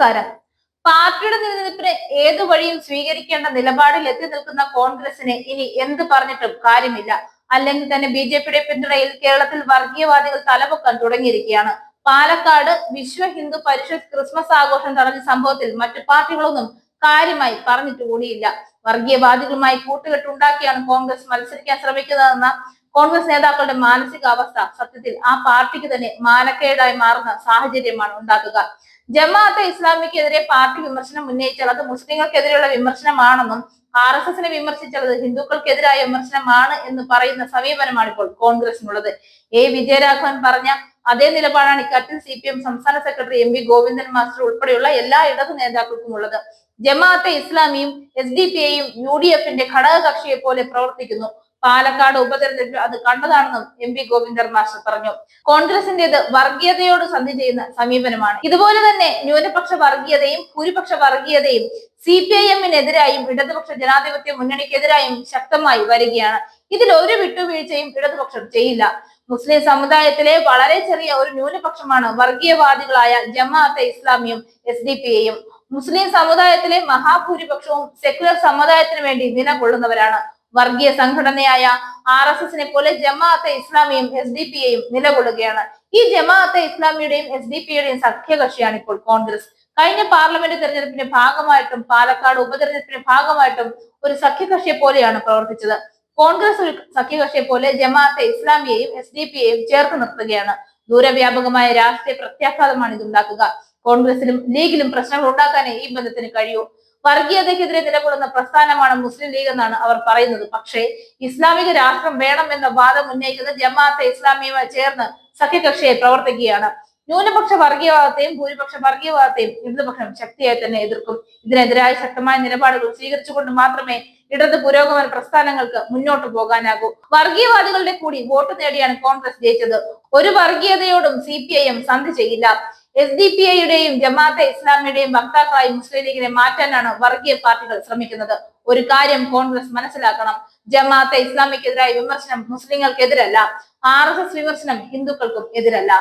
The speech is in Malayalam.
നമസ്കാരം. പാർട്ടിയുടെ നിലനിൽപ്പിന് ഏതു വഴിയും സ്വീകരിക്കേണ്ട നിലപാടിൽ എത്തി നിൽക്കുന്ന കോൺഗ്രസിന് ഇനി എന്ത് പറഞ്ഞിട്ടും കാര്യമില്ല. അല്ലെങ്കിൽ തന്നെ BJPയുടെ പിന്തുണയിൽ കേരളത്തിൽ വർഗീയവാദികൾ തലപൊക്കാൻ തുടങ്ങിയിരിക്കുകയാണ്. പാലക്കാട് വിശ്വ ഹിന്ദു പരിഷത്ത് ക്രിസ്മസ് ആഘോഷം തടഞ്ഞ സംഭവത്തിൽ മറ്റു പാർട്ടികളൊന്നും കാര്യമായി പറഞ്ഞിട്ട് കൂടിയില്ല. വർഗീയവാദികളുമായി കൂട്ടുകെട്ടുണ്ടാക്കിയാണ് കോൺഗ്രസ് മത്സരിക്കാൻ ശ്രമിക്കുന്നതെന്ന കോൺഗ്രസ് നേതാക്കളുടെ മാനസികാവസ്ഥ സത്യത്തിൽ ആ പാർട്ടിക്ക് തന്നെ മാനക്കേടായി മാറുന്ന സാഹചര്യമാണ് ഉണ്ടാക്കുക. ജമാഅത്തെ ഇസ്ലാമിക്കെതിരെ പാർട്ടി വിമർശനം ഉന്നയിച്ചാൽ അത് മുസ്ലിങ്ങൾക്കെതിരെയുള്ള വിമർശനമാണെന്നും RSSനെ വിമർശിച്ചാൽ അത് ഹിന്ദുക്കൾക്കെതിരായ വിമർശനമാണ് എന്ന് പറയുന്ന സമീപനമാണ് ഇപ്പോൾ കോൺഗ്രസിനുള്ളത്. വിജയരാഘവൻ പറഞ്ഞ അതേ നിലപാടാണ് ഇക്കാര്യത്തിൽ CPM സംസ്ഥാന സെക്രട്ടറി MV ഗോവിന്ദൻ മാസ്റ്റർ ഉൾപ്പെടെയുള്ള എല്ലാ ഇടതു നേതാക്കൾക്കും ഉള്ളത്. ജമാഅത്തെ ഇസ്ലാമിയും SDPIയും UDFന്റെ ഘടകകക്ഷിയെ പോലെ പ്രവർത്തിക്കുന്നു. പാലക്കാട് ഉപതെരഞ്ഞെടുപ്പിൽ അത് കണ്ടതാണെന്നും MV ഗോവിന്ദൻ മാസ്റ്റർ പറഞ്ഞു. കോൺഗ്രസിന്റേത് വർഗീയതയോട് സന്ധി ചെയ്യുന്ന സമീപനമാണ്. ഇതുപോലെ തന്നെ ന്യൂനപക്ഷ വർഗീയതയും ഭൂരിപക്ഷ വർഗീയതയും CPIMനെതിരായും ഇടതുപക്ഷ ജനാധിപത്യ മുന്നണിക്കെതിരായും ശക്തമായി വരികയാണ്. ഇതിൽ ഒരു വിട്ടുവീഴ്ചയും ഇടതുപക്ഷം ചെയ്യില്ല. മുസ്ലിം സമുദായത്തിലെ വളരെ ചെറിയ ഒരു ന്യൂനപക്ഷമാണ് വർഗീയവാദികളായ ജമാഅത്തെ ഇസ്ലാമിയും SDPIയും. മുസ്ലിം സമുദായത്തിലെ മഹാഭൂരിപക്ഷവും സെക്യുലർ സമുദായത്തിന് വേണ്ടി നിലകൊള്ളുന്നവരാണ്. വർഗീയ സംഘടനയായ RSSനെ പോലെ ജമാഅത്തെ ഇസ്ലാമിയും SDPIയും നിലകൊള്ളുകയാണ്. ഈ ജമാഅത്തെ ഇസ്ലാമിയുടെയും SDPIയുടെയും സഖ്യകക്ഷിയാണ് ഇപ്പോൾ കോൺഗ്രസ്. കഴിഞ്ഞ പാർലമെന്റ് തെരഞ്ഞെടുപ്പിന്റെ ഭാഗമായിട്ടും പാലക്കാട് ഉപതെരഞ്ഞെടുപ്പിന്റെ ഭാഗമായിട്ടും ഒരു സഖ്യകക്ഷിയെ പോലെയാണ് പ്രവർത്തിച്ചത്. കോൺഗ്രസ് ഒരു സഖ്യകക്ഷിയെ പോലെ ജമാഅത്തെ ഇസ്ലാമിയെയും SDPIയെയും ചേർത്ത് നിർത്തുകയാണ്. ദൂരവ്യാപകമായ രാഷ്ട്രീയ പ്രത്യാഘാതമാണ് ഇതുണ്ടാക്കുക. കോൺഗ്രസിലും ലീഗിലും പ്രശ്നങ്ങൾ ഉണ്ടാക്കാനേ ഈ ബന്ധത്തിന് കഴിയൂ. വർഗീയതയ്ക്കെതിരെ നിലകൊള്ളുന്ന പ്രസ്ഥാനമാണ് മുസ്ലിം ലീഗ് എന്നാണ് അവർ പറയുന്നത്. പക്ഷേ ഇസ്ലാമിക രാഷ്ട്രം വേണം എന്ന വാദം ഉന്നയിക്കുന്ന ജമാഅത്തെ ഇസ്ലാമിയുമായി ചേർന്ന് സഖ്യകക്ഷിയായി പ്രവർത്തിക്കുകയാണ്. ന്യൂനപക്ഷ വർഗീയവാദത്തെയും ഭൂരിപക്ഷ വർഗീയവാദത്തെയും ഇടതുപക്ഷം ശക്തിയായി തന്നെ എതിർക്കും. ഇതിനെതിരായ ശക്തമായ നിലപാടുകൾ സ്വീകരിച്ചുകൊണ്ട് മാത്രമേ ഇടത് പുരോഗമന പ്രസ്ഥാനങ്ങൾക്ക് മുന്നോട്ട് പോകാനാകൂ. വർഗീയവാദികളുടെ കൂടി വോട്ട് നേടിയാണ് കോൺഗ്രസ് ജയിച്ചത്. ഒരു വർഗീയതയോടും CPIM സന്ധി ചെയ്യില്ല. SDPIയുടെയും ജമാഅത്തെ ഇസ്ലാമിയുടെയും വക്താക്കളായി മുസ്ലിം ലീഗിനെ മാറ്റാനാണ് വർഗീയ പാർട്ടികൾ ശ്രമിക്കുന്നത്. ഒരു കാര്യം കോൺഗ്രസ് മനസ്സിലാക്കണം, ജമാഅത്തെ ഇസ്ലാമിക്കെതിരായ വിമർശനം മുസ്ലിങ്ങൾക്കെതിരല്ല, RSS വിമർശനം ഹിന്ദുക്കൾക്കും എതിരല്ല.